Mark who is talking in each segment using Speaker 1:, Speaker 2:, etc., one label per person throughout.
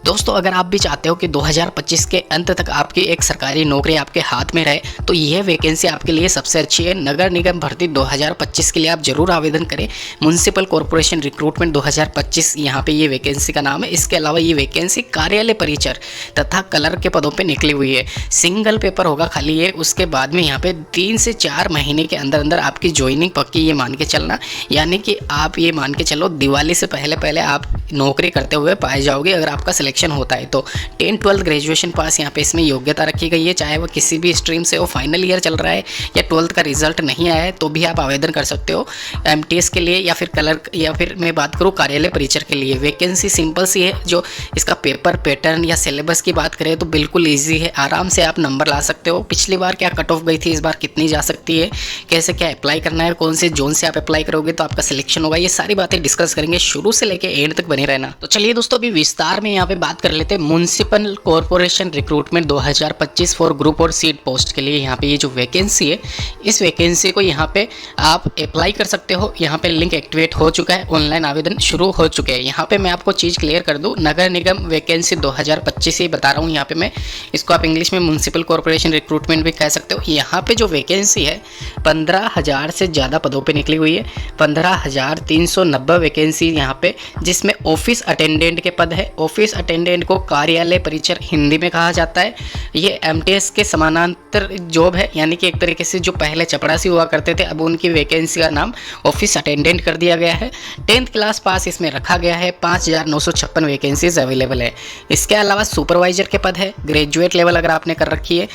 Speaker 1: दोस्तों अगर आप भी चाहते हो कि 2025 के अंत तक आपकी एक सरकारी नौकरी आपके हाथ में रहे तो यह वैकेंसी आपके लिए सबसे अच्छी है। नगर निगम भर्ती 2025 के लिए आप जरूर आवेदन करें। म्युनिसिपल कॉर्पोरेशन रिक्रूटमेंट 2025 यहाँ पे ये वैकेंसी का नाम है। इसके अलावा ये वैकेंसी कार्यालय परिचर तथा कलर के पदों पे निकली हुई है। सिंगल पेपर होगा खाली ये। उसके बाद में यहाँ पे 3 से 4 महीने के अंदर अंदर आपकी ज्वाइनिंग पक्की, ये मान के चलना। यानी कि आप ये मान के चलो दिवाली से पहले पहले आप नौकरी करते हुए पाए जाओगे अगर आपका सिलेक्शन होता है तो। 10-12 ग्रेजुएशन पास यहाँ पे इसमें योग्यता रखी गई है। चाहे वो किसी भी स्ट्रीम से हो, फाइनल ईयर चल रहा है या 12th का रिजल्ट नहीं आया है तो भी आप आवेदन कर सकते हो एमटीएस के लिए या फिर कलर, या फिर मैं बात करूँ कार्यालय परिचर के लिए। वैकेंसी सिंपल सी है। जो इसका पेपर पैटर्न या सिलेबस की बात करें तो बिल्कुल ईजी है, आराम से आप नंबर ला सकते हो। पिछली बार क्या कट ऑफ गई थी, इस बार कितनी जा सकती है, कैसे क्या अप्लाई करना है, कौन से जोन से आप अप्लाई करोगे तो आपका सिलेक्शन होगा, ये सारी बातें डिस्कस करेंगे। शुरू से लेकर एंड तक बने रहना। तो चलिए दोस्तों अभी विस्तार में यहाँ पे बात कर लेते हैं municipal corporation recruitment 2025 for group और सीट पोस्ट के लिए। यहाँ पे ये जो वैकेंसी है, इस वैकेंसी को यहाँ पे आप अप्लाई कर सकते हो। यहाँ पे लिंक एक्टिवेट हो चुका है, ऑनलाइन आवेदन शुरू हो चुके हैं। यहाँ पे मैं आपको चीज़ क्लियर कर दूँ, नगर निगम वैकेंसी 2025 ही बता रहा हूँ। यहाँ पे मैं इसको आप इंग्लिश में म्युनिसिपल कॉर्पोरेशन रिक्रूटमेंट भी कह सकते हो। यहाँ पे जो वैकेंसी है 15,000 से ज़्यादा पदों पे निकली हुई है। 15,390 वैकेंसी यहाँ पे, जिसमें ऑफिस अटेंडेंट के पद है। ऑफिस अटेंडेंट को कार्यालय परिचर हिंदी में कहा जाता है। ये एमटीएस के समानांतर जॉब है, यानी कि एक तरीके से जो पहले चपरासी हुआ करते थे अब उनकी वैकेंसी का नाम ऑफिस अटेंडेंट कर दिया गया है। 10th क्लास पास इसमें रखा गया है। 5,956 वैकेंसीज अवेलेबल है। इसके अलावा सुपरवाइजर के पद है। ग्रेजुएट लेवल अगर आपने कर रखी है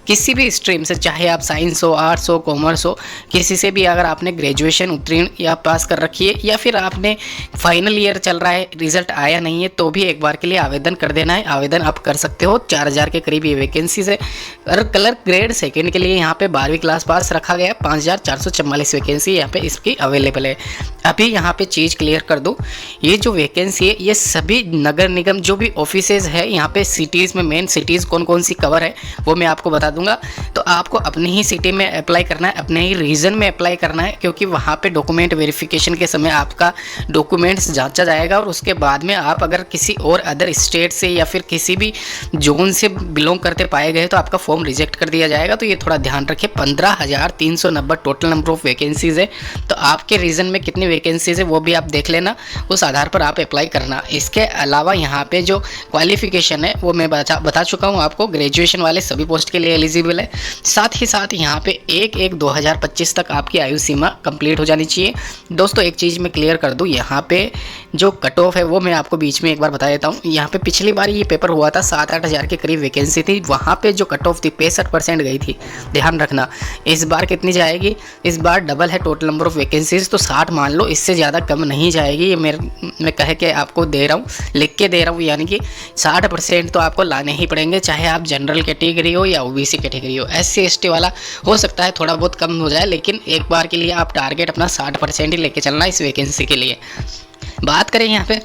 Speaker 1: किसी भी स्ट्रीम से, चाहे आप साइंस हो, आर्ट्स हो, कॉमर्स हो, किसी से भी अगर आपने ग्रेजुएशन उत्तीर्ण या पास कर रखी है या फिर आपने फाइनल ईयर चल रहा है, रिजल्ट आया नहीं है तो भी एक बार के लिए आवेदन कर देना है। आवेदन आप कर सकते हो। 4,000 के करीब ये वैकेंसीज है। और कलर ग्रेड सेकेंड के लिए यहाँ पे 12वीं क्लास पास रखा गया है। 5,444 वैकेंसी यहाँ पे इसकी अवेलेबल है। अभी यहाँ पे चीज़ क्लियर कर दूँ, ये जो वैकेंसी है ये सभी नगर निगम जो भी ऑफिसेज है यहाँ पे सिटीज़ में, मेन सिटीज़ कौन कौन सी कवर है वो मैं आपको बता दूंगा। तो आपको अपनी ही सिटी में अप्लाई करना है, अपने ही रीजन में अप्लाई करना है, क्योंकि वहाँ पे डॉक्यूमेंट वेरिफिकेशन के समय आपका डॉक्यूमेंट्स जांचा जाएगा और उसके बाद में आप अगर किसी और अदर स्टेट से या फिर किसी भी जोन से बिलोंग करते पाए गए तो आपका फॉर्म रिजेक्ट कर दिया जाएगा। तो ये थोड़ा ध्यान रखें। 15,390 टोटल नंबर ऑफ वैकेंसीज है। तो आपके रीजन में कितनी वैकेंसीज है वो भी आप देख लेना, उस आधार पर आप अप्लाई करना। इसके अलावा यहाँ पे जो क्वालिफिकेशन है वो मैं बता चुका हूँ आपको। ग्रेजुएशन वाले सभी पोस्ट के लिए एलिजिबल है। साथ ही साथ यहाँ पे 1/1/2025 तक आपकी आयु सीमा कंप्लीट हो जानी चाहिए। दोस्तों एक चीज़ मैं क्लियर कर दूँ, यहाँ पे जो कट ऑफ है वो मैं आपको बीच में एक बार बता देता हूँ। यहाँ पे पिछली बार ये पेपर हुआ था, 7-8 हज़ार के करीब वैकेंसी थी। वहाँ पे जो कट ऑफ थी 65% गई थी, ध्यान रखना। इस बार कितनी जाएगी, इस बार डबल है टोटल नंबर ऑफ वैकेंसीज, तो 60 मान लो, इससे ज़्यादा कम नहीं जाएगी। ये मैं कह के आपको दे रहा हूँ, लिख के दे रहा हूँ। यानी कि 60% तो आपको लाने ही पड़ेंगे, चाहे आप जनरल कैटेगरी हो या ओबीसी कैटेगरी हो। SC ST वाला हो सकता है थोड़ा बहुत कम हो जाए, लेकिन एक बार के लिए आप टारगेट अपना 60% ही लेके चलना इस वैकेंसी के लिए। बात करें यहाँ पे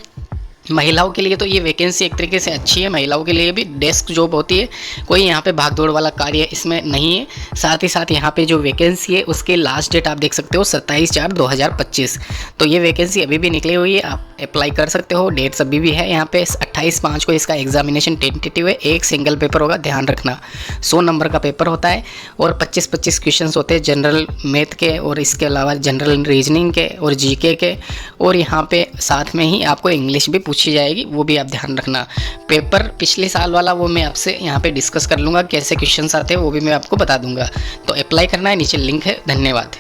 Speaker 1: महिलाओं के लिए तो ये वैकेंसी एक तरीके से अच्छी है। महिलाओं के लिए भी डेस्क जॉब होती है, कोई यहाँ पे भागदौड़ वाला कार्य इसमें नहीं है। साथ ही साथ यहाँ पे जो वैकेंसी है उसके लास्ट डेट आप देख सकते हो 27/4/2025। तो ये वैकेंसी अभी भी निकली हुई है, आप अप्लाई कर सकते हो। डेट्स अभी भी है यहाँ पे। 28/5 को इसका एग्जामिनेशन टेंटेटिव है। एक सिंगल पेपर होगा, ध्यान रखना। 100 नंबर का पेपर होता है और 25-25 क्वेश्चन होते हैं जनरल मैथ के, और इसके अलावा जनरल रीजनिंग के और GK के, और यहाँ पे साथ में ही आपको इंग्लिश भी पूछी जाएगी, वो भी आप ध्यान रखना। पेपर पिछले साल वाला वो मैं आपसे यहाँ पे डिस्कस कर लूँगा, कैसे क्वेश्चंस आते हैं वो भी मैं आपको बता दूंगा। तो अप्लाई करना है, नीचे लिंक है। धन्यवाद।